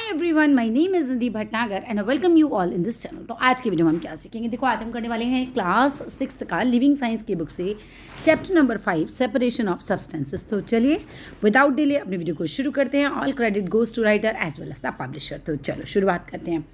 Everyone, my name is Nidhi Bhatnagar and I welcome you all in this channel. तो आज की video में हम क्या सीखेंगे, देखो आज हम करने वाले हैं क्लास 6 का लिविंग साइंस की बुक से chapter number 5 separation of substances. तो चलिए विदाउट डिले अपनी वीडियो को शुरू करते हैं। All credit goes to writer as well as the publisher. तो चलो शुरुआत करते हैं।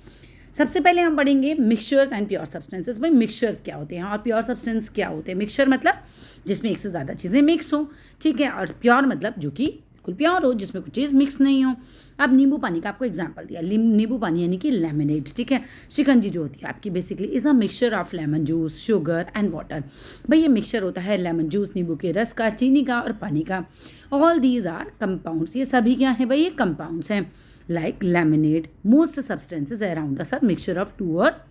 सबसे पहले हम पढ़ेंगे मिक्सचर्स एंड प्योर सब्सटेंसेस। भाई मिक्सचर्स क्या होते हैं और प्योर सब्सटेंस क्या होते हैं। मिक्सचर मतलब जिसमें एक से ज़्यादा चीज़ें मिक्स हों, ठीक है, और प्योर मतलब जो कि बिल्कुल प्योर हो, जिसमें कुछ चीज़ मिक्स नहीं हो। अब नींबू पानी का आपको एग्जांपल दिया, नींबू पानी यानी कि लेमनेड, ठीक है। शिकंजी जो होती है आपकी basically is a mixture of lemon juice, sugar and water. भाई ये मिक्सचर होता है लेमन जूस, नींबू के रस का, चीनी का और पानी का। All these are compounds. ये सभी क्या है भाई, ये कंपाउंड्स हैं। Like lemonade, most substances around us are mixture of 2 और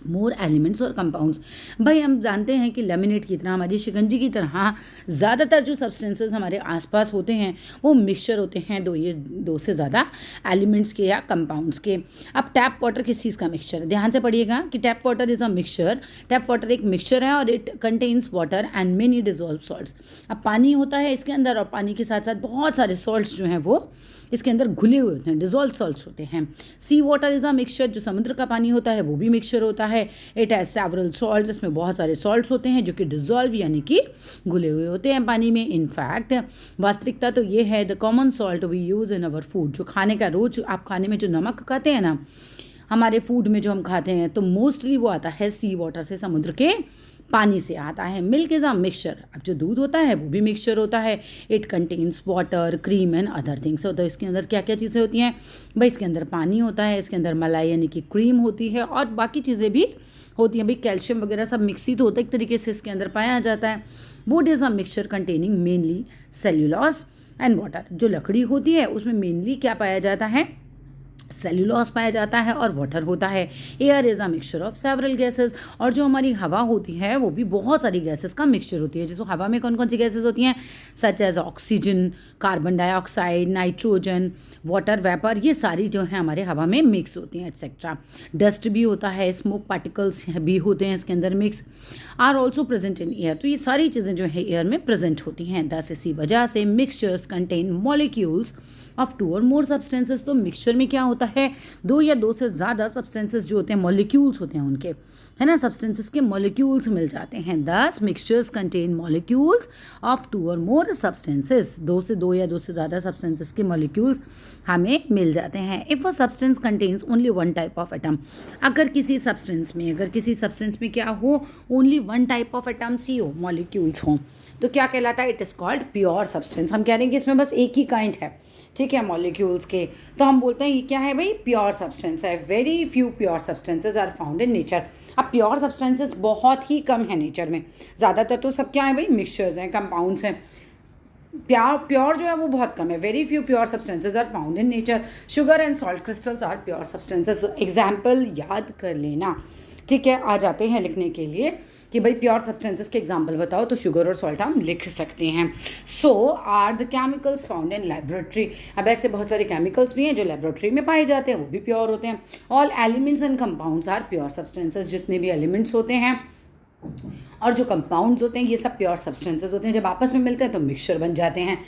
मोर एलिमेंट्स और कंपाउंड्स। भाई हम जानते हैं कि लेमिनेट की तरह, हमारी शिकंजी की तरह ज़्यादातर जो सब्सटेंसेस हमारे आसपास होते हैं वो मिक्सचर होते हैं दो से ज़्यादा एलिमेंट्स के या कंपाउंड्स के। अब टैप वाटर किस चीज़ का मिक्सचर है, ध्यान से पढ़िएगा कि tap water is a mixture. Tap water एक मिक्सचर है और it contains water and many dissolve salts. अब पानी होता है इसके अंदर और पानी के साथ साथ बहुत सारे सॉल्ट्स जो हैं वो इसके अंदर घुले हुए होते हैं, डिजॉल्व सॉल्ट्स होते हैं। सी वाटर इज़ अ मिक्सचर, जो समुद्र का पानी होता है वो भी मिक्सचर होता है। इट हैज़ सेवरल सॉल्ट्स, इसमें बहुत सारे सॉल्ट्स होते हैं जो कि डिजॉल्व यानी कि घुले हुए होते हैं पानी में। इनफैक्ट वास्तविकता तो ये है, the common salt we use in our food, जो खाने का रोज आप खाने में जो नमक खाते हैं ना, हमारे फूड में जो हम खाते हैं, तो मोस्टली वो आता है सी वाटर से, समुद्र के पानी से आता है। मिल्क इज़ अ मिक्सचर, अब जो दूध होता है वो भी मिक्सचर होता है। It contains water, cream and other things. तो इसके अंदर क्या क्या चीज़ें होती हैं भाई, इसके अंदर पानी होता है, इसके अंदर मलाई यानी कि क्रीम होती है और बाकी चीज़ें भी होती हैं। भाई कैल्शियम वगैरह सब मिक्स ही तो होता है एक तरीके से, इसके अंदर पाया जाता है। Would is a mixture containing mainly cellulose and water. जो लकड़ी होती है उसमें मेनली क्या पाया जाता है, सेल्यूलोज पाया जाता है और वाटर होता है। Air is a mixture of several gases, और जो हमारी हवा होती है वो भी बहुत सारी गैसेस का मिक्सचर होती है। जिसमें हवा में कौन कौन सी गैसेस होती हैं, such as oxygen, carbon dioxide, nitrogen, water vapour, ये सारी जो है हमारे हवा में मिक्स होती हैं एट्सेट्रा। डस्ट भी होता है, स्मोक पार्टिकल्स भी होते हैं इसके अंदर mix, are also present in air. तो ये सारी चीज़ें जो है एयर में प्रेजेंट होती हैं। दस इसी वजह से मिक्सचर्स कंटेन मॉलिक्यूल्स ऑफ 2 और मोर सब्सटेंसेस। तो मिक्सचर में क्या होता है, 2 या 2 से ज़्यादा सब्सटेंसेस जो होते हैं, मॉलिक्यूल्स होते हैं उनके, है ना, सब्सटेंसेस के मॉलिक्यूल्स मिल जाते हैं। दस मिक्सचर्स कंटेन मॉलिक्यूल्स ऑफ 2 और मोर सब्सटेंसेस। 2 या 2 से ज़्यादा सब्सटेंसेस के मॉलिक्यूल्स हमें मिल जाते हैं। If a substance contains only 1 type of atom, अगर किसी सब्सटेंस में क्या हो, ओनली 1 टाइप ऑफ एटम्स ही हो, मॉलिक्यूल्स हों, तो क्या कहलाता है, it is called pure substance. हम कह रहे हैं कि इसमें बस एक ही काइंड है, ठीक है, मॉलिक्यूल्स के, तो हम बोलते हैं ये क्या है भाई, प्योर सब्सटेंस है। Very few pure substances are found in nature. अब प्योर सब्सटेंसेस बहुत ही कम है नेचर में, ज़्यादातर तो सब क्या है भाई, मिक्सचर्स हैं, कंपाउंड्स हैं। प्योर जो है वो बहुत कम है। Very few pure substances are found in nature. Sugar and salt crystals are pure substances. Example याद कर लेना, ठीक है। आ जाते हैं लिखने के लिए कि भाई प्योर सब्सटेंसेस के एग्जाम्पल बताओ, तो शुगर और सॉल्ट हम लिख सकते हैं। So are the chemicals found in laboratory. अब ऐसे बहुत सारे केमिकल्स भी हैं जो लेबोरेटरी में पाए जाते हैं, वो भी प्योर होते हैं। All elements and compounds are pure substances. जितने भी एलिमेंट्स होते हैं और जो कंपाउंड्स होते हैं ये सब प्योर सब्सटेंसेस होते हैं। जब आपस में मिलते हैं तो मिक्सचर बन जाते हैं।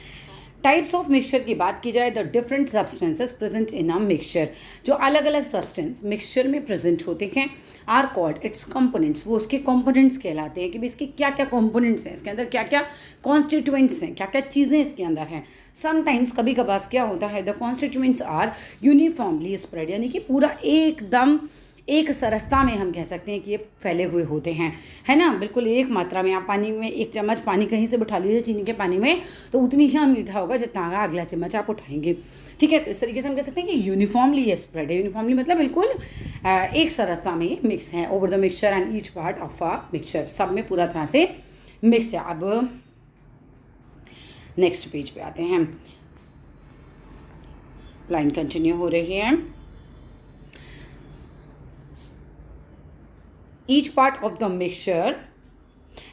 टाइप्स ऑफ मिक्सचर की बात की जाए, the different substances present in a mixture, जो अलग अलग सब्सटेंस मिक्सचर में प्रेजेंट होते हैं, आर कॉल्ड इट्स कंपोनेंट्स। वो उसके कंपोनेंट्स कहलाते हैं कि भाई इसके क्या क्या कंपोनेंट्स हैं, इसके अंदर क्या क्या कॉन्स्टिट्यूएंट्स हैं, क्या क्या चीज़ें इसके अंदर हैं। समटाइम्स कभी कभार क्या होता है, the constituents are uniformly spread, यानी कि पूरा एकदम एक सरसता में हम कह सकते हैं कि ये फैले हुए होते हैं, है ना, बिल्कुल एक मात्रा में। आप पानी में 1 चम्मच पानी कहीं से उठा लीजिए चीनी के पानी में, तो उतनी ही मीठा होगा जितना अगला चम्मच आप उठाएंगे, ठीक है। तो इस तरीके से हम कह सकते हैं कि यूनिफॉर्मली ये स्प्रेड है। यूनिफॉर्मली मतलब बिल्कुल एक सरसता में ये मिक्स है। Over the mixture and each part of a mixture, सब में पूरा तरह से मिक्स है। अब नेक्स्ट पेज पे आते हैं, लाइन कंटिन्यू हो रही है। Each part of the mixture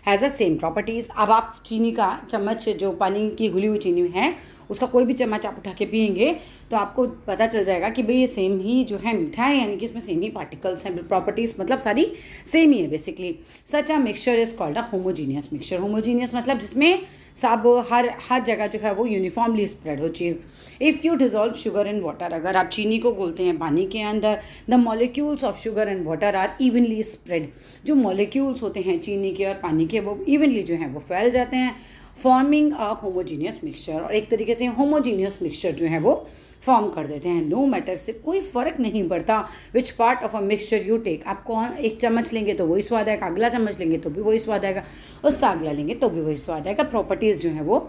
has a same properties. अब आप चीनी का चम्मच, जो पानी की घुली हुई चीनी है, उसका कोई भी चम्मच आप उठा के पिएंगे तो आपको पता चल जाएगा कि भाई ये सेम ही जो है मीठा है, यानी कि इसमें सेम ही पार्टिकल्स हैं। प्रॉपर्टीज़ मतलब सारी सेम ही है basically. Such a mixture is called a homogeneous mixture. Homogeneous मतलब जिसमें सब हर जगह जो है वो यूनिफॉर्मली स्प्रेड हो चीज़। If you dissolve sugar in water, अगर आप चीनी को घोलते हैं पानी के अंदर, the molecules of sugar and water are evenly spread, जो मॉलिक्यूल्स होते हैं चीनी के और पानी के वो इवनली जो हैं वो फैल जाते हैं, फॉर्मिंग अ होमोजीनियस मिक्सचर, और एक तरीके से होमोजीनियस मिक्सचर जो है वो फॉर्म कर देते हैं। नो मैटर, से कोई फ़र्क नहीं पड़ता which part of a mixture you take, आपको एक चम्मच लेंगे तो वही स्वाद आएगा, अगला चम्मच लेंगे तो भी वही स्वाद आएगा, उससे अगला लेंगे तो भी वही स्वाद आएगा। प्रॉपर्टीज़ जो है वो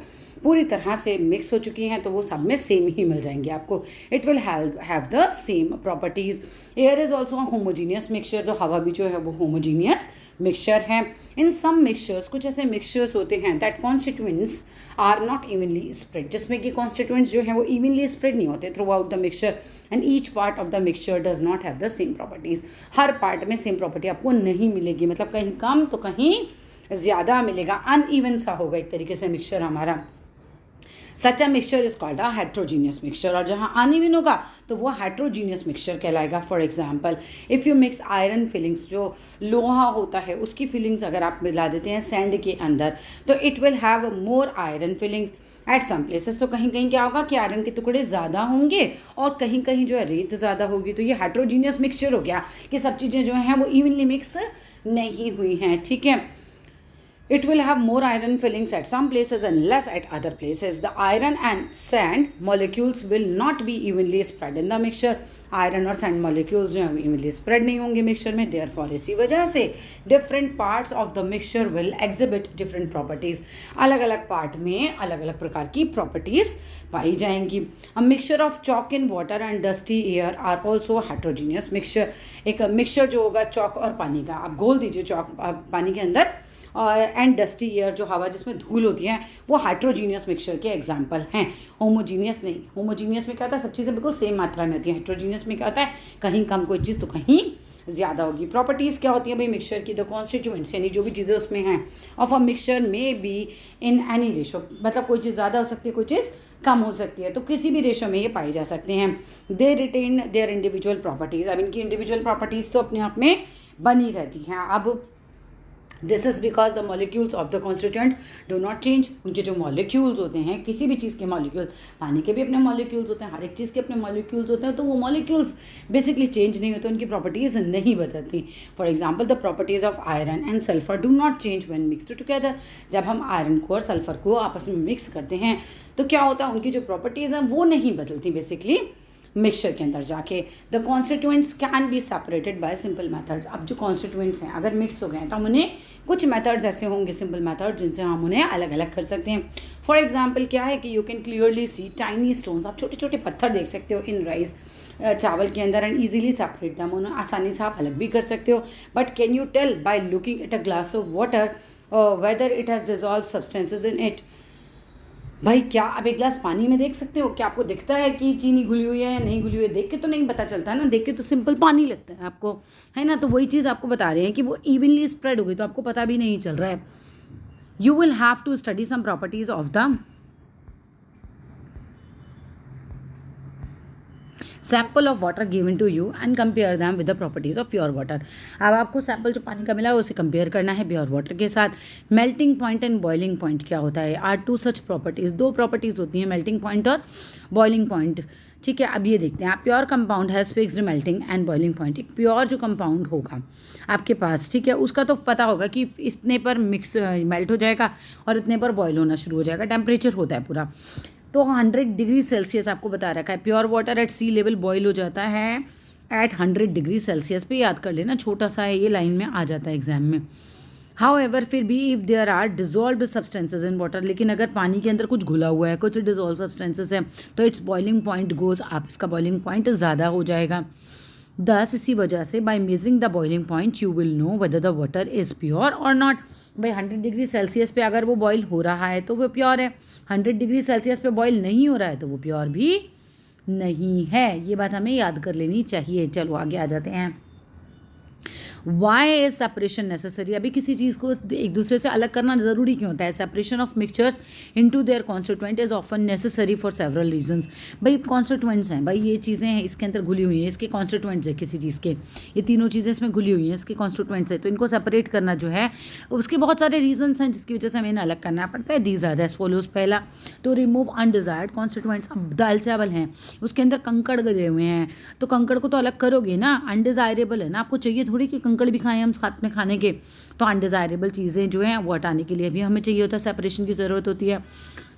पूरी तरह से मिक्स हो चुकी हैं तो वो सब में सेम ही मिल जाएंगे आपको। It will have the same properties. Air is also homogeneous mixture, तो हवा भी जो है वो होमोजीनियस मिक्सचर है। इन सम मिक्सचर्स, कुछ ऐसे मिक्सचर्स होते हैं that constituents are not evenly spread, जिसमें कि कॉन्स्टिट्यूएंट्स जो हैं वो इवनली स्प्रेड नहीं होते through out the mixture, and each part of the mixture does not have the same properties. Her part में सेम प्रॉपर्टी आपको नहीं मिलेगी, मतलब कहीं कम तो कहीं ज़्यादा मिलेगा, अनइवन सा होगा एक तरीके से मिक्सचर हमारा। Such a mixture is called a heterogeneous mixture, और जहाँ अनइवन होगा तो वो हेट्रोजीनियस मिक्सचर कहलाएगा। For example, if you mix iron filings, जो लोहा होता है उसकी फिलिंग्स अगर आप मिला देते हैं सैंड के अंदर, तो it will have more iron filings at some places, तो कहीं कहीं क्या होगा कि आयरन के टुकड़े ज़्यादा होंगे और कहीं कहीं जो है रेत ज़्यादा होगी। तो ये हेट्रोजीनियस मिक्सचर हो गया कि सब चीज़ें जो हैं वो इवनली मिक्स नहीं हुई हैं, ठीक है। It will have more iron fillings at some places and less at other places. The iron and sand molecules will not be evenly spread in the mixture. Iron और सैंड मॉलिक्यूल्स जो हैं evenly spread नहीं होंगे mixture में, therefore इसी वजह से different parts of the mixture will exhibit different properties. अलग अलग पार्ट में अलग अलग प्रकार की प्रॉपर्टीज़ पाई जाएंगी। A mixture of chalk in water and dusty air are also heterogeneous mixture. एक मिक्सचर जो होगा चॉक और पानी का, आप घोल दीजिए चॉक पानी के अंदर, और एंड डस्टी एयर जो हवा जिसमें धूल होती है, वो हाइड्रोजीनियस मिक्सचर के एग्जाम्पल हैं। होमोजीनियस नहीं, होमोजीनियस में क्या होता है सब चीज़ें बिल्कुल सेम मात्रा में होती हैं। हाइड्रोजीनियस में क्या होता है कहीं कम कोई चीज़ तो कहीं ज़्यादा होगी। प्रॉपर्टीज़ क्या होती है भाई मिक्सचर की? द कॉन्स्टिट्यूएंट्स यानी जो भी चीज़ें उसमें हैं ऑफ अ मिक्सचर में बी इन एनी रेशो, मतलब कोई चीज़ ज़्यादा हो सकती है कोई चीज़ कम हो सकती है, तो किसी भी रेशो में ये पाई जा सकते हैं। They retain their individual properties, अब इनकी इंडिविजुअल प्रॉपर्टीज़ तो अपने आप में बनी रहती हैं। अब this is because the molecules of the constituent do not change. उनके जो मॉलिक्यूल्स होते हैं, किसी भी चीज़ के मॉलिक्यूल्स, पानी के भी अपने मॉलिक्यूल्स होते हैं, हर एक चीज़ के अपने मॉलिक्यूल्स होते हैं, तो वो मॉलिक्यूल्स बेसिकली चेंज नहीं होते, उनकी प्रॉपर्टीज़ नहीं बदलती। For example, the properties of iron and sulphur do not change when mixed together. जब हम आयरन को और सल्फर को आपस में मिक्स करते हैं तो क्या होता है, उनकी जो प्रॉपर्टीज़ हैं वो नहीं बदलती बेसिकली मिक्सचर के अंदर जाके। The constituents can be separated bye simple methods. अब जो कॉन्स्टिट्यूएंट्स हैं अगर मिक्स हो गए हैं तो हम उन्हें, कुछ मेथड्स ऐसे होंगे सिंपल मेथड जिनसे हम उन्हें अलग अलग कर सकते हैं। फॉर एग्जाम्पल क्या है कि you can clearly see tiny stones, आप छोटे छोटे पत्थर देख सकते हो इन राइस, चावल के अंदर, एंड ईजिली सेपरेट दैम, उन्हें आसानी से आप अलग भी कर सकते हो। But can you tell by looking at a glass of water whether it has dissolve substances in it? भाई क्या आप एक गिलास पानी में देख सकते हो? क्या आपको दिखता है कि चीनी घुली हुई है या नहीं घुली हुई है? देख के तो नहीं पता चलता है ना, देख के तो सिंपल पानी लगता है आपको, है ना। तो वही चीज़ आपको बता रहे हैं कि वो इवनली स्प्रेड हो गई तो आपको पता भी नहीं चल रहा है। You will have to study some properties of the sample of water given to you and compare them with the properties of pure water. अब आपको सैम्पल जो पानी का मिला है उसे कंपेयर करना है प्योर वाटर के साथ। Melting point and boiling point क्या होता है? आर टू सच प्रॉपर्टीज़, दो प्रॉपर्टीज़ होती हैं, मेल्टिंग पॉइंट और बॉइलिंग पॉइंट, ठीक है। अब ये देखते हैं, आप pure compound has fixed melting and boiling point. एक प्योर जो कंपाउंड होगा आपके पास, ठीक है, उसका तो पता होगा कि इतने पर मिक्स मेल्ट हो जाएगा और इतने पर बॉयल होना शुरू हो जाएगा, टेम्परेचर होता है पूरा। तो 100 डिग्री सेल्सियस आपको बता रखा है। Pure water at sea level boil हो जाता है एट 100 डिग्री सेल्सियस पे, याद कर लेना, छोटा सा है ये, लाइन में आ जाता है एग्जाम में। हाउएवर फिर भी if there are dissolved substances in water, लेकिन अगर पानी के अंदर कुछ घुला हुआ है, कुछ डिजॉल्व सब्सटेंसेज है, तो it's boiling point goes up, इसका बॉइलिंग पॉइंट ज़्यादा हो जाएगा। दस इसी वजह से by measuring the boiling point you will know whether the water is pure और नॉट। भाई 100 डिग्री सेल्सियस पे अगर वो बॉईल हो रहा है तो वो प्योर है, 100 डिग्री सेल्सियस पे बॉईल नहीं हो रहा है तो वो प्योर भी नहीं है। ये बात हमें याद कर लेनी चाहिए। चलो आगे आ जाते हैं। Why is separation necessary? अभी किसी चीज़ को एक दूसरे से अलग करना ज़रूरी क्यों होता है? Separation of mixtures into their constituent is often necessary for several reasons. भाई कॉन्स्टिट्यूएंट्स हैं, भाई ये चीज़ें हैं इसके अंदर घुली हुई हैं, इसके कॉन्स्टिट्यूएंट्स है किसी चीज़ के, ये तीनों चीज़ें इसमें घुली हुई हैं, इसके कॉन्स्टिट्यूएंट्स है, तो इनको सेपरेट करना जो है उसके बहुत सारे रीजंस हैं जिसकी वजह से हमें इन्हें अलग करना पड़ता है। These are as follows. पहला, टू रिमूव अनडिजायर्ड कॉन्स्टिट्यूएंट्स। अब दाल चावल हैं, उसके अंदर कंकड़ गले हुए हैं, तो कंकड़ को तो अलग करोगे ना, अनडिजायरेबल है ना, आपको चाहिए थोड़ी कि कंकड़ भी खाएं हम साथ में खाने के, तो अनडिजायरेबल चीज़ें जो हैं वो हटाने के लिए भी हमें चाहिए होता है, सेपरेशन की ज़रूरत होती है।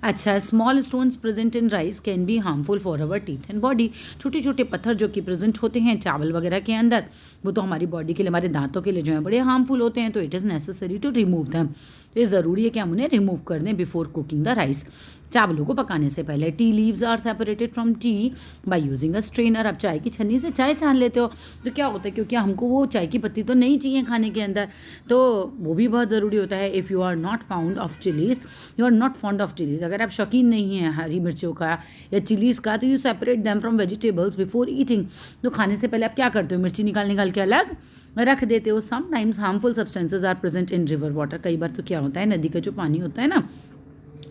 अच्छा, small stones present in rice can be harmful for our teeth and body. छोटे छोटे पत्थर जो कि प्रेजेंट होते हैं चावल वगैरह के अंदर, वो तो हमारी बॉडी के लिए, हमारे दांतों के लिए जो है बड़े हार्मफुल होते हैं, तो it is necessary to remove them. तो ये ज़रूरी है कि हम उन्हें रिमूव कर दें बिफोर कुकिंग द राइस, चावलों को पकाने से पहले। Tea leaves are separated from tea by using a strainer. अब चाय की छन्नी से चाय छान लेते हो तो क्या होता है, क्योंकि हमको वो चाय की पत्ती तो नहीं चाहिए खाने के अंदर, तो वो भी बहुत ज़रूरी होता है। If you are not found of chillies, you are not fond of chillies, अगर आप शौकीन नहीं हैं हरी मिर्चों का या चिलीज़ का, तो you separate them from vegetables before eating. तो खाने से पहले आप क्या करते हो, मिर्ची निकाल के अलग रख देते हो। Sometimes harmful substances are present in river water. कई बार तो क्या होता है, नदी का जो पानी होता है ना,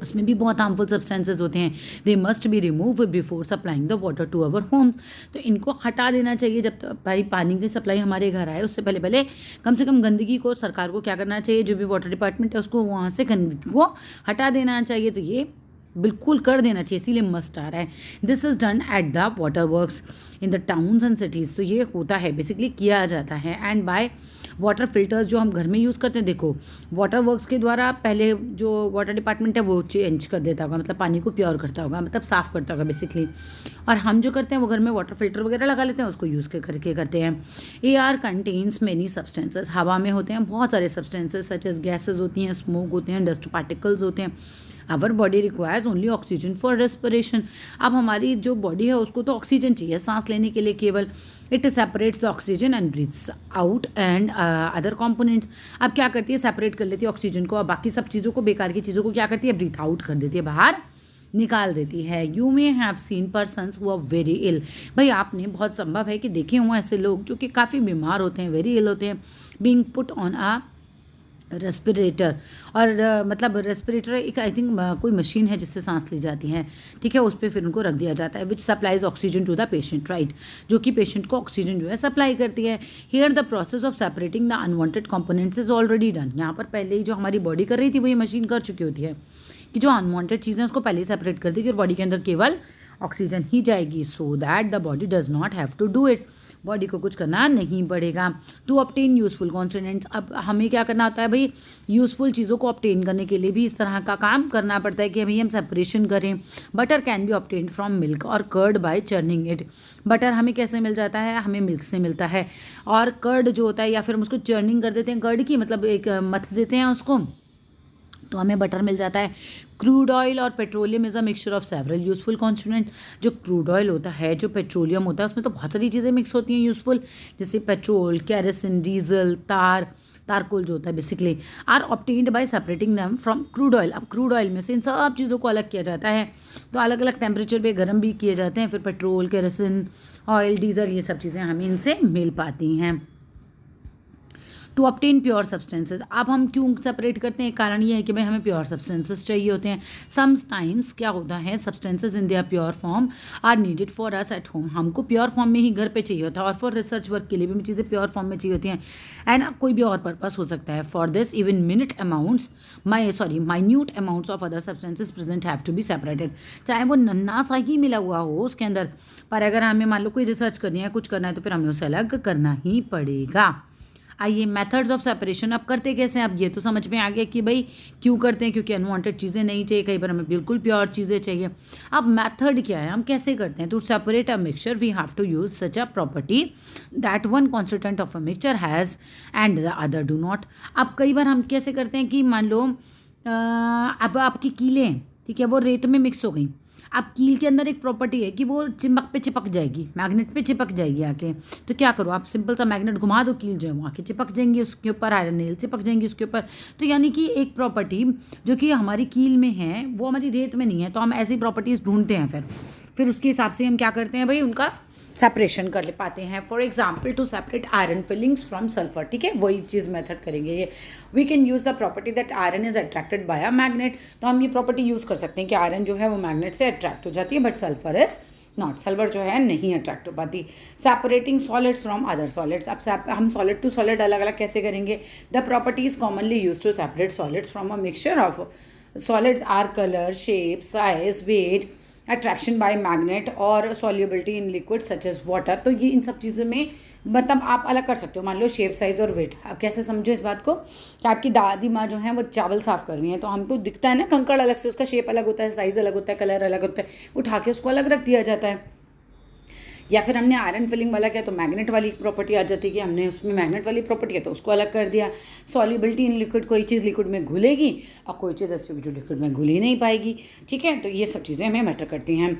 उसमें भी बहुत हार्मफुल सब्सटेंसेज होते हैं। They must be remove before supplying the water to our homes. तो इनको हटा देना चाहिए जब भाई पानी की सप्लाई हमारे घर आए, उससे पहले पहले कम से कम गंदगी को सरकार को क्या करना चाहिए, जो भी वाटर डिपार्टमेंट है उसको वहाँ से गंदगी को हटा देना चाहिए। तो ये बिल्कुल कर देना चाहिए, इसीलिए मस्ट आ रहा है। This is done at the water works in the towns and cities. तो ये होता है, बेसिकली किया जाता है। एंड बाय वाटर फिल्टर्स जो हम घर में यूज़ करते हैं, देखो वाटर वर्क्स के द्वारा पहले जो वाटर डिपार्टमेंट है वो चेंज कर देता होगा, मतलब पानी को प्योर करता होगा, मतलब साफ़ करता होगा बेसिकली। और हम जो करते हैं वो घर में वाटर फिल्टर वगैरह लगा लेते हैं, उसको यूज़ करके करते हैं। Air contains many substances. हवा में होते हैं बहुत सारे सब्सटेंसेस, सच एज गैसेज होती हैं, स्मोक होते हैं, डस्ट पार्टिकल्स होते हैं। Our body requires only oxygen for respiration. अब हमारी जो बॉडी है उसको तो ऑक्सीजन चाहिए सांस लेने के लिए केवल। It separates the oxygen and breathes out and other components. अब क्या करती है, सेपरेट कर लेती है ऑक्सीजन को, और बाकी सब चीज़ों को, बेकार की चीज़ों को क्या करती है, ब्रीथ आउट कर देती है, बाहर निकाल देती है। You may have seen persons who are very ill. भाई आपने, बहुत संभव है कि देखे हों ऐसे लोग जो कि काफ़ी बीमार होते हैं, वेरी इल होते हैं, being put on a respirator. और मतलब रेस्पिरेटर एक आई थिंक कोई मशीन है जिससे सांस ली जाती है, ठीक है, उस पर फिर उनको रख दिया जाता है, which supplies oxygen to the patient, right, जो कि पेशेंट को ऑक्सीजन जो है सप्लाई करती है। Here the process of separating the unwanted components is already done. यहाँ पर पहले ही जो हमारी बॉडी कर रही थी वो ये मशीन कर चुकी होती है कि जो अनवांटेड चीज़ें उसको पहले ही सेपरेट कर देगी और बॉडी के अंदर केवल ऑक्सीजन ही जाएगी, so that the body does not have to do it. Body को कुछ करना नहीं पड़ेगा। To obtain useful constituents. अब हमें क्या करना होता है भाई, यूज़फुल चीज़ों को ऑब्टेन करने के लिए भी इस तरह का काम करना पड़ता है कि अभी हम सेपरेशन करें। Butter can be obtain from milk और curd by churning it. Butter हमें कैसे मिल जाता है, हमें मिल्क से मिलता है, और कर्ड जो होता है या फिर हम उसको चर्निंग कर देते हैं, कर्ड की मतलब एक मथ देते हैं उसको, तो हमें बटर मिल जाता है। क्रूड ऑयल और petroleum is a mixture of several useful constituent. जो क्रूड ऑयल होता है, जो पेट्रोलियम होता है, उसमें तो बहुत सारी चीज़ें मिक्स होती हैं यूज़फुल, जैसे पेट्रोल, कैरोसिन, डीजल, तारकोल जो होता है basically, are obtained by separating them from crude oil. अब क्रूड ऑयल में से इन सब चीज़ों को अलग किया जाता है, तो अलग अलग टेम्परेचर पे गर्म भी किए जाते हैं, फिर पेट्रोल, कैरोसिन, ऑयल, डीजल, ये सब चीज़ें हमें इनसे मिल पाती हैं। To obtain pure substances. अब हम क्यों सेपरेट करते हैं, कारण ये है कि भाई हमें प्योर सब्सटेंसेज चाहिए होते हैं। समटाइम्स क्या होता है, substances in their pure form are needed for us at home. हमको प्योर फॉर्म में ही घर पे चाहिए होता है, और फॉर रिसर्च वर्क के लिए भी चीज़ें प्योर फॉर्म में चाहिए होती हैं, एंड कोई भी और पर्पस हो सकता है। For this even minute amounts of other substances present have to be separated. चाहे वो नन्ना सा ही मिला हुआ हो उसके अंदर, पर अगर हमें मान लो कोई रिसर्च करनी है, कुछ करना है, तो फिर हमें उसे अलग करना ही पड़ेगा। आइए मेथड्स ऑफ सेपरेशन अब करते कैसे हैं। अब ये तो समझ में आ गया कि भाई क्यों करते हैं, क्योंकि अनवांटेड चीज़ें नहीं चाहिए, कई बार हमें बिल्कुल प्योर चीज़ें चाहिए। अब मेथड क्या है, हम कैसे करते हैं। To separate a mixture we have to use such a property that one constituent of a mixture has and the other do not. अब कई बार हम कैसे करते हैं कि मान लो अब आपकी कीलें, ठीक है, वो रेत में मिक्स हो गई। अब कील के अंदर एक प्रॉपर्टी है कि वो चिमक पे चिपक जाएगी, मैग्नेट पे चिपक जाएगी आके। तो क्या करो, आप सिंपल सा मैग्नेट घुमा दो, कील जो है वो आके चिपक जाएंगी उसके ऊपर, आयरन नेल चिपक जाएंगी उसके ऊपर। तो यानी कि एक प्रॉपर्टी जो कि हमारी कील में है वो हमारी रेत में नहीं है, तो हम ऐसी प्रॉपर्टीज़ ढूंढते हैं, फिर उसके हिसाब से हम क्या करते हैं भाई, उनका सेपरेशन कर ले पाते हैं. For example to separate iron filings from sulphur. ठीक है, वही चीज़ मेथड करेंगे ये. We can use the property that iron is attracted by a magnet. तो हम ये प्रॉपर्टी यूज़ कर सकते हैं कि आयरन जो है वो मैग्नेट से अट्रैक्ट हो जाती है, but sulphur is not. Sulphur जो है नहीं अट्रैक्ट हो पाती. Separating solids from other solids. अब हम सॉलिड टू सॉलिड अलग अलग कैसे करेंगे? The property is commonly use to separate solids from a mixture of solids are colour, shape, size, weight, attraction by magnet और solubility in liquid such as water. तो ये इन सब चीज़ों में मतलब आप अलग कर सकते हो. मान लो शेप, साइज और वेट. आप कैसे समझो इस बात को कि आपकी दादी माँ जो है वो चावल साफ़ कर रही हैं, तो हमको दिखता है ना कंकड़ अलग से, उसका शेप अलग होता है, साइज़ अलग होता है, कलर अलग होता है, उठा के उसको अलग रख दिया जाता है. या फिर हमने आयरन फिलिंग वाला किया तो मैग्नेट वाली प्रॉपर्टी आ जाती है कि हमने उसमें मैग्नेट वाली प्रॉपर्टी है तो उसको अलग कर दिया. सॉल्युबिलिटी इन लिक्विड, कोई चीज़ लिक्विड में घुलेगी और कोई चीज़ ऐसी होगी जो लिक्विड में घुल ही नहीं पाएगी. ठीक है, तो ये सब चीज़ें हमें मैटर करती हैं.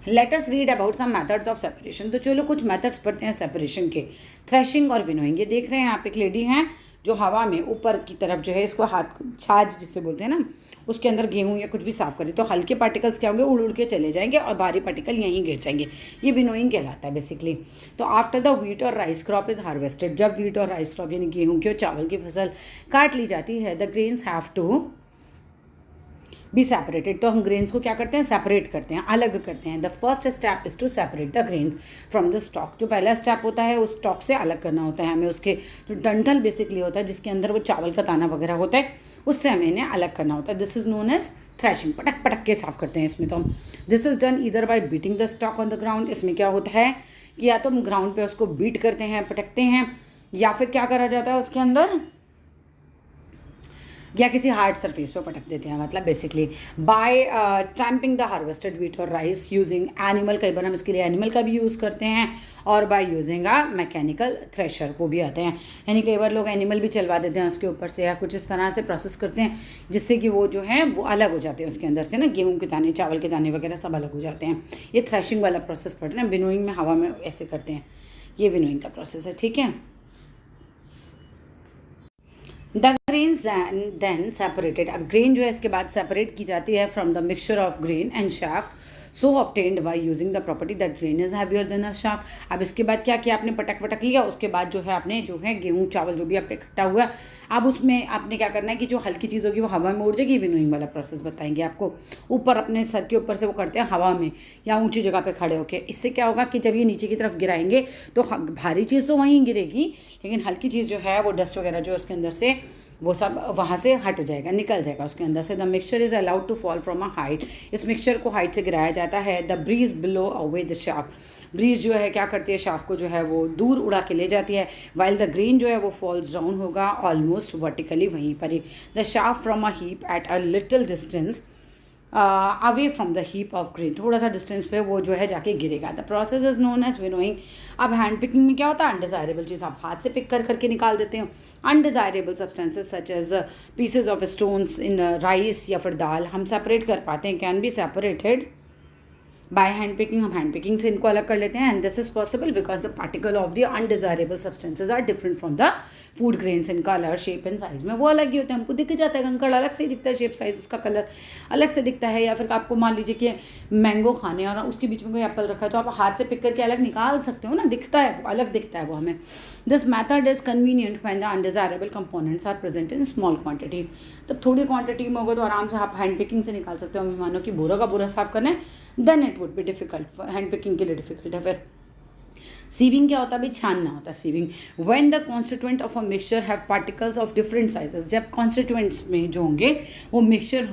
Let us read about some methods of separation. तो चलो कुछ मेथड्स पढ़ते हैं सेपरेशन के. थ्रेशिंग और विनोइंग. ये देख रहे हैं आप, एक लेडी हैं जो हवा में ऊपर की तरफ जो है इसको हाथ छाछ जिसे बोलते हैं ना, उसके अंदर गेहूं या कुछ भी साफ करें तो हल्के पार्टिकल्स क्या होंगे, उड़ उड़ के चले जाएंगे और भारी पार्टिकल यहीं गिर जाएंगे. ये विनोइंग कहलाता है बेसिकली. तो आफ्टर द व्हीट और राइस क्रॉप इज हार्वेस्टेड. जब व्हीट और राइस क्रॉप यानी गेहूं की और चावल की फसल काट ली जाती है, the grains have to be separated. तो हम ग्रेन्स को क्या करते हैं, सेपरेट करते हैं, अलग करते हैं. The first step is to separate the grains from the stalk. जो पहला स्टेप होता है उस स्टॉक से अलग करना होता है हमें. उसके जो डंठल बेसिकली होता है जिसके अंदर वो चावल का दाना वगैरह होता है उससे हमें इन्हें अलग करना होता है. This is known as threshing. पटक पटक के साफ करते हैं इसमें. तो हम this is done either by beating the stalk on the ground. इसमें क्या होता है कि या तो हम ग्राउंड पे उसको बीट करते हैं, पटकते हैं, या फिर क्या करा जाता है उसके अंदर, या किसी हार्ड सरफेस पे पटक देते हैं. मतलब basically bye tramping the harvested wheat और राइस यूजिंग एनिमल. कई बार हम इसके लिए एनिमल का भी यूज़ करते हैं. और bye using a mechanical thresher, वो भी आते हैं. यानी कई बार लोग एनिमल भी चलवा देते हैं उसके ऊपर से, या कुछ इस तरह से प्रोसेस करते हैं जिससे कि वो जो है वो अलग हो जाते हैं उसके अंदर से ना, गेहूँ के दाने, चावल के दाने वगैरह सब अलग हो जाते हैं. ये थ्रेशिंग वाला प्रोसेस पढ़ रहे हैं. विनोइंग में हवा में ऐसे करते हैं. ये विनोइंग का प्रोसेस है. ठीक है. The grains then separated. अब ग्रेन जो है इसके बाद सेपरेट की जाती है from the mixture of grain and shaft so obtained by using the property that grain is heavier than a shaft. अब इसके बाद क्या किया आपने, पटक पटक लिया. उसके बाद जो है आपने जो है गेहूँ चावल जो भी आपका इकट्ठा हुआ, अब उसमें आपने क्या करना है कि जो हल्की चीज़ होगी वो हवा में उड़ जाएगी. विनोइंग वाला प्रोसेस बताएंगे आपको. ऊपर अपने सर के ऊपर से वो करते हैं हवा में या ऊंची जगह पे खड़े होके. इससे क्या होगा कि जब ये नीचे की तरफ गिराएंगे तो भारी चीज़ तो वहीं गिरेगी, लेकिन हल्की चीज़ जो है वो डस्ट वगैरह जो उसके अंदर से वो सब वहाँ से हट जाएगा, निकल जाएगा उसके अंदर से. The mixture is allowed to fall from a height. इस मिक्सचर को हाइट से गिराया जाता है. The breeze blows away the chaff. Breeze जो है क्या करती है, शाफ को जो है वो दूर उड़ा के ले जाती है. वाइल द ग्रेन जो है वो फॉल्स डाउन होगा ऑलमोस्ट वर्टिकली वहीं पर ही. The chaff from a heap at a little distance away from the heap of grain. थोड़ा सा डिस्टेंस पे वो जो है जाके गिरेगा. The process is known as winnowing. अब हैंड पिकिंग में क्या होता है, अनडिजायरेबल चीज़ आप हाथ से पिक कर करके निकाल देते हो. Undesirable substances such as pieces of stones in rice या फिर दाल हम सेपरेट कर पाते हैं, can be separated by hand picking. हम हैंड पिकिंग से इनको अलग कर लेते हैं. And this is possible because the particle of the undesirable substances are different from the food grains in colour, shape and size में. वो अलग ही होते हैं, हमको दिख जाता है कंकड़ अलग से ही दिखता है, शेप साइज उसका कलर अलग से दिखता है. या फिर आपको मान लीजिए कि मैंगो खाने और उसके बीच में कोई एप्पल रखा है तो आप हाथ से पिक करके अलग निकाल सकते हो ना, दिखता है, अलग दिखता है वो हमें. This method is convenient when the undesirable components are present in small quantities. तब थोड़ी क्वांटिटी में होगा तो आराम से आप हैंड पिकिंग से निकाल सकते हो. हमें मानो कि बोरा का बोरा साफ करना है, then it would be difficult. Hand picking के लिए डिफिकल्ट है. फिर सीविंग क्या होता है भाई, छानना होता है sieving. When the constituent of a mixture have particles of different sizes. जब कॉन्स्टिट्यूएंट्स में जो होंगे वो mixture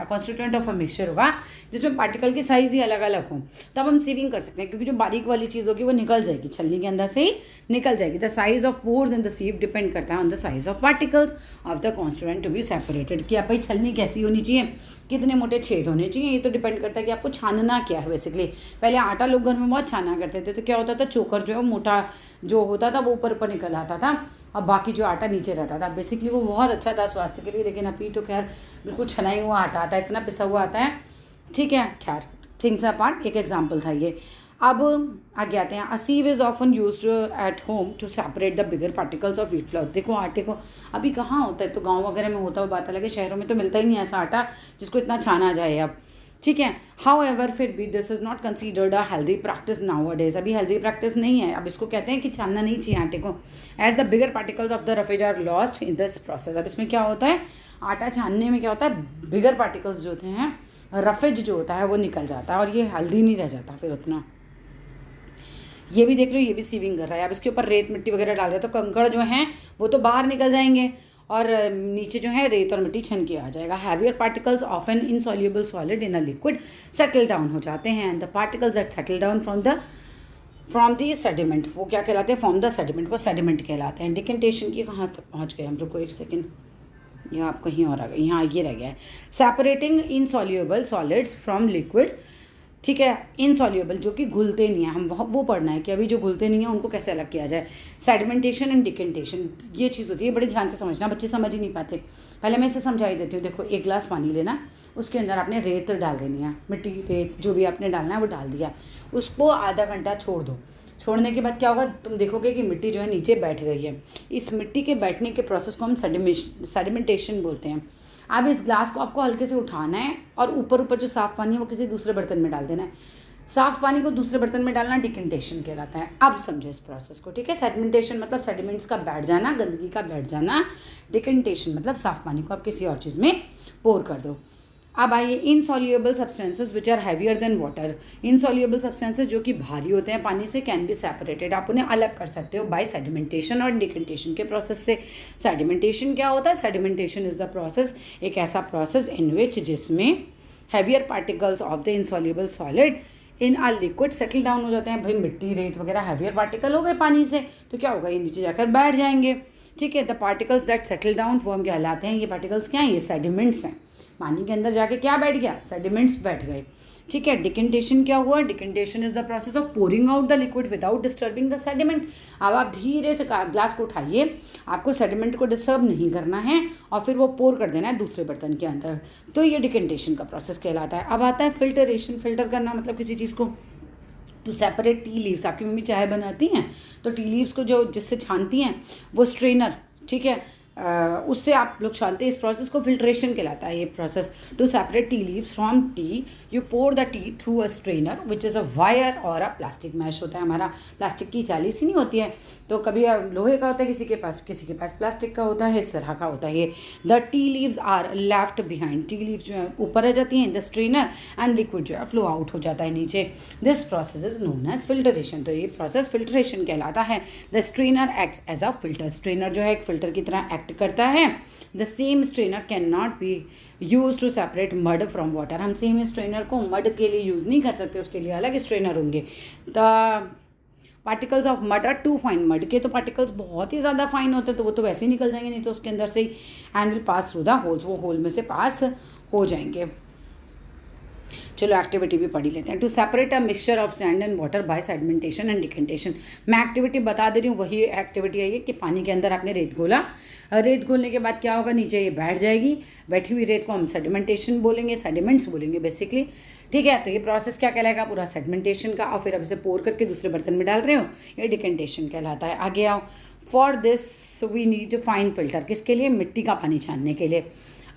constituent of a mixture होगा जिसमें पार्टिकल की साइज़ ही अलग अलग हो, तब हम सीविंग कर सकते हैं. क्योंकि जो बारीक वाली चीज़ होगी वो निकल जाएगी, छलनी के अंदर से ही निकल जाएगी. The size of pores in the sieve depend करता है on the size of particles of the constituent to be separated. कि आप भाई छलनी कैसी होनी चाहिए, कितने मोटे छेद होने चाहिए, ये तो डिपेंड करता है कि आपको छानना क्या है. बेसिकली पहले आटा लोग घर में बहुत छाना करते थे, तो क्या होता था, चोकर जो है मोटा जो होता था वो ऊपर ऊपर निकल आता था और बाकी जो आटा नीचे रहता था. बेसिकली वो बहुत अच्छा था स्वास्थ्य के लिए. लेकिन अभी तो खैर बिल्कुल छनाई हुआ आटा आता है, इतना पिसा हुआ आता है. ठीक है, खैर थिंग्स अपार्ट, एक एग्जाम्पल था ये. अब आगे आते हैं. A sieve is often used at home to separate the bigger particles of wheat flour. देखो आटे को अभी कहाँ होता है, तो गांव वगैरह में होता है, वो बात अलग है. शहरों में तो मिलता ही नहीं ऐसा आटा जिसको इतना छाना जाए. अब ठीक है। हाउ एवर फिर भी this is not considered a healthy practice now days, अभी हेल्दी प्रैक्टिस नहीं है। अब इसको कहते हैं कि छानना नहीं चाहिए आटे को, as the bigger particles of the roughage are lost in this process. अब इसमें क्या होता है, आटा छानने में क्या होता है, बिगर पार्टिकल्स जो होते हैं, रफेज जो होता है वो निकल जाता है और ये हेल्दी नहीं रह जाता फिर उतना। ये भी देख रहे हो, ये भी सीविंग कर रहा है। अब इसके ऊपर रेत मिट्टी वगैरह डाल रहे हैं तो कंकड़ जो हैं वो तो बाहर निकल जाएंगे और नीचे जो है रेत और मिट्टी छन के आ जाएगा। Heavier particles often insoluble solid in a liquid settle down हो जाते हैं, and the particles that settle down from the sediment, वो क्या कहलाते हैं, फ्रॉम द सेडिमेंट, वो सेडिमेंट कहलाते हैं। डिकेंटेशन की कहाँ तक पहुँच गए हम, रुको एक सेकेंड, यहाँ आप कहीं और आ गए, यहाँ ये रह गया है। Separating insoluble solids from liquids, ठीक है, इनसॉल्युबल जो कि घुलते नहीं है, हम वो पढ़ना है कि अभी जो घुलते नहीं है उनको कैसे अलग किया जाए। सेडिमेंटेशन एंड डिकेंटेशन, ये चीज़ होती है, बड़े ध्यान से समझना, बच्चे समझ ही नहीं पाते। पहले मैं इसे समझा ही देती हूँ। देखो, एक गिलास पानी लेना, उसके अंदर आपने रेत डाल देनी है, मिट्टी रेत जो भी आपने डालना है वो डाल दिया, उसको आधा घंटा छोड़ दो। छोड़ने के बाद क्या होगा, तुम देखोगे कि मिट्टी जो है नीचे बैठ गई है। इस मिट्टी के बैठने के प्रोसेस को हम सेडिमेंटेशन बोलते हैं। अब इस ग्लास को आपको हल्के से उठाना है और ऊपर जो साफ़ पानी है वो किसी दूसरे बर्तन में डाल देना है। साफ़ पानी को दूसरे बर्तन में डालना डिकेंटेशन कहलाता है। अब समझो इस प्रोसेस को, ठीक है। सेडिमेंटेशन मतलब सेडिमेंट्स का बैठ जाना, गंदगी का बैठ जाना। डिकेंटेशन मतलब साफ़ पानी को आप किसी और चीज़ में पोर कर दो। अब आइए insoluble substances which are heavier than water. Insoluble substances जो कि भारी होते हैं पानी से, कैन बी सेपरेटेड, आप उन्हें अलग कर सकते हो बाय सेडिमेंटेशन और डिकेंटेशन के प्रोसेस से। सेडिमेंटेशन क्या होता है, सेडिमेंटेशन इज द प्रोसेस, एक ऐसा प्रोसेस इन विच जिसमें heavier particles of the insoluble solid in a liquid settle down हो जाते हैं। भाई मिट्टी रेत वगैरह हैवियर पार्टिकल हो गए पानी से, तो क्या होगा, ये नीचे जाकर बैठ जाएंगे, ठीक है। The particles that settle down वो हम कहलाते हैं, ये पार्टिकल्स क्या हैं, ये सेडिमेंट्स हैं। पानी के अंदर जाके क्या बैठ गया, सेडिमेंट्स बैठ गए, ठीक है। डिकेंटेशन क्या हुआ, decantation is the process of pouring out the liquid without disturbing the sediment. अब आप धीरे से ग्लास को उठाइए, आपको सेडिमेंट को डिस्टर्ब नहीं करना है और फिर वो पोर कर देना है दूसरे बर्तन के अंदर, तो ये डिकेंटेशन का प्रोसेस कहलाता है। अब आता है फिल्टरेशन। फिल्टर करना मतलब किसी चीज़ को टू सेपरेट टी लीव्स। आपकी मम्मी चाय बनाती हैं तो टी लीव्स को जो जिससे छानती हैं वो स्ट्रेनर, ठीक है, उससे आप लोग छानते हैं। इस प्रोसेस को फिल्ट्रेशन कहलाता है ये process. To separate tea leaves from tea you pour the tea through a strainer which is a wire or a plastic mash होता है हमारा। प्लास्टिक की जाली सी नहीं होती है, तो कभी लोहे का होता है किसी के पास प्लास्टिक का होता है, इस तरह का होता है ये। The tea leaves are left behind, tea leaves जो है ऊपर रह जाती हैं in the strainer and liquid जो है फ्लो आउट हो जाता है नीचे। This process is known as filtration, तो ये प्रोसेस फिल्ट्रेशन कहलाता है। The strainer acts as a filter, strainer जो है एक फिल्टर की तरह एक्ट करता है। The same strainer can not be use to separate mud from water. हम सेम स्ट्रेनर को मड के लिए यूज़ नहीं कर सकते, उसके लिए अलग स्ट्रेनर होंगे। The particles of mud are too fine, mud के तो पार्टिकल्स बहुत ही ज़्यादा फाइन होते हैं, तो वो तो वैसे ही निकल जाएंगे, नहीं तो उसके अंदर से ही and will pass through the holes, वो होल में से पास हो जाएंगे। चलो एक्टिविटी भी पढ़ी लेते हैं। To separate a mixture of sand and water by sedimentation and decantation. मैं एक्टिविटी बता दे रही हूँ, वही एक्टिविटी है ये कि पानी के अंदर आपने रेत घोला, रेत घोलने के बाद क्या होगा, नीचे ये बैठ जाएगी, बैठी हुई रेत को हम सेडिमेंटेशन बोलेंगे, सेडिमेंट्स बोलेंगे बेसिकली, ठीक है। तो ये प्रोसेस क्या कहलाएगा, पूरा सेडिमेंटेशन का, और फिर अब इसे पोर करके दूसरे बर्तन में डाल रहे हो, ये डिकेंटेशन कहलाता है। आगे आओ। For this we need fine filter, किसके लिए, मिट्टी का पानी छानने के लिए।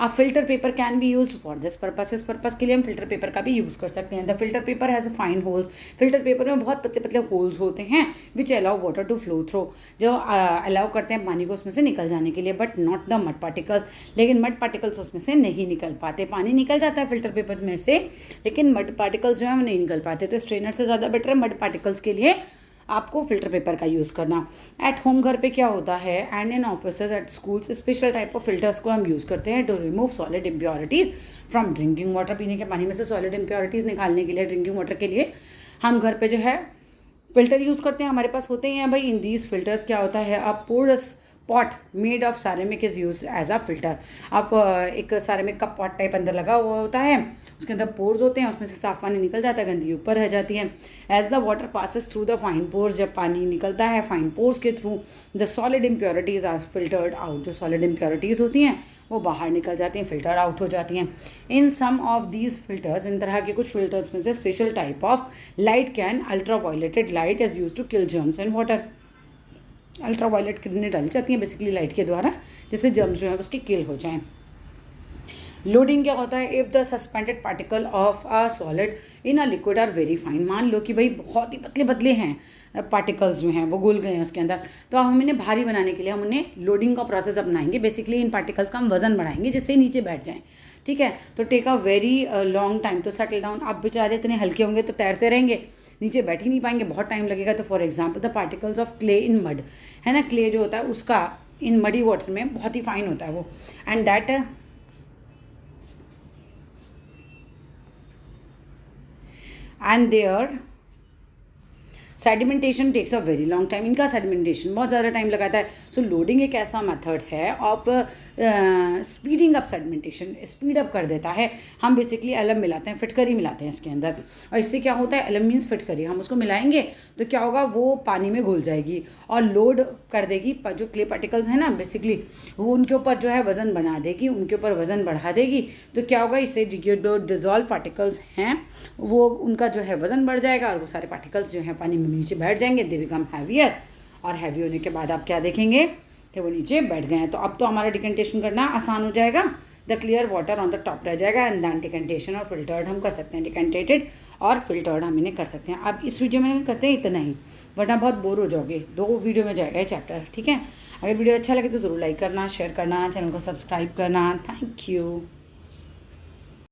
अब filter paper can be use for this purpose, इस पर्पस के लिए हम फिल्टर पेपर का भी यूज़ कर सकते हैं। The filter paper has fine holes, filter paper में बहुत पतले पतले होल्स होते हैं which allow water to flow through, जो अलाउ करते हैं पानी को उसमें से निकल जाने के लिए, but not the mud particles. लेकिन मड पार्टिकल्स उसमें से नहीं निकल पाते। पानी निकल जाता है फिल्टर पेपर में से, लेकिन मड पार्टिकल्स जो है वो नहीं निकल पाते। तो स्ट्रेनर से ज़्यादा बेटर है मड पार्टिकल्स के लिए आपको फिल्टर पेपर का यूज़ करना। एट होम घर पे क्या होता है, and in offices at schools special type of filters को हम यूज़ करते हैं to remove solid impurities from drinking water. पीने के पानी में से सॉलिड इम्प्योरिटीज़ निकालने के लिए, ड्रिंकिंग वाटर के लिए हम घर पे जो है फिल्टर यूज़ करते हैं। हमारे पास होते हैं भाई इन दीज फिल्टर्स। क्या होता है, अब porous pot made of ceramic is use as a filter. आप एक सैरेमिक का पॉट टाइप अंदर लगा हुआ होता है, उसके अंदर पोर्स होते हैं, उसमें से साफ पानी निकल जाता है, गंदगी ऊपर रह जाती है। As the water passes through the fine pores, जब पानी निकलता है फाइन पोर्स के through, the solid impurities are filtered out, जो सॉलिड इम्प्योरिटीज़ होती हैं वो बाहर निकल जाती हैं, फिल्टर आउट हो जाती हैं। In some of these filters, इन तरह के कुछ फिल्टर्स में से special type of light can, ultra violeted light is use to kill germs in water. Ultra violet किरणें डाली जाती हैं बेसिकली लाइट के द्वारा, जिससे जर्म्स जो है उसके किल हो जाएं। लोडिंग क्या होता है, if the suspended particle of a solid in a liquid are very fine. मान लो कि भाई बहुत ही पतले पतले हैं पार्टिकल्स जो हैं वो घुल गए हैं उसके अंदर, तो हम इन्हें भारी बनाने के लिए हम उन्हें लोडिंग का प्रोसेस अपनाएंगे। बेसिकली इन पार्टिकल्स का हम वजन बढ़ाएंगे जिससे नीचे बैठ जाएं, ठीक है। तो take a very long time to settle down. अब बेचारे इतने हल्के होंगे तो तैरते रहेंगे, नीचे बैठ ही नहीं पाएंगे, बहुत टाइम लगेगा। तो for example the particles of clay in mud, है ना, क्ले जो होता है उसका इन मडी वाटर में बहुत ही फाइन होता है वो, and that and there sedimentation takes a very long time. इनका सेडिमेंटेशन बहुत ज़्यादा टाइम लगाता है। सो लोडिंग एक ऐसा मेथड है of speeding up sedimentation, speed up कर देता है। हम बेसिकली एलम मिलाते हैं, फिटकरी मिलाते हैं इसके अंदर, और इससे क्या होता है, एलम मीन्स फिटकरी, हम उसको मिलाएंगे तो क्या होगा, वो पानी में घुल जाएगी और लोड कर देगी जो क्ले पार्टिकल्स हैं ना, बेसिकली वो उनके ऊपर जो है वज़न बना देगी, उनके ऊपर वज़न बढ़ा देगी। तो क्या होगा, इससे जो डिजॉल्व पार्टिकल्स हैं वो उनका जो है वज़न बढ़ जाएगा और वो सारे पार्टिकल्स जो हैं पानी में नीचे बैठ जाएंगे, दे बिकम हैवियर। और हैवी होने के बाद आप क्या देखेंगे कि वो नीचे बैठ गए हैं। तो अब तो हमारा डिकेंटेशन करना आसान हो जाएगा। The clear water on the top रह जाएगा एंड दैन डिकेंटेशन और फिल्टर्ड हम कर सकते हैं, डिकेंटेटेड और फिल्टर्ड हम इन्हें कर सकते हैं। अब इस वीडियो में करते हैं इतना ही, वरना बहुत बोर हो जाओगे, 2 वीडियो में जाएगा ये चैप्टर, ठीक है। अगर वीडियो अच्छा लगे तो ज़रूर लाइक करना, शेयर करना, चैनल को सब्सक्राइब करना। Thank you.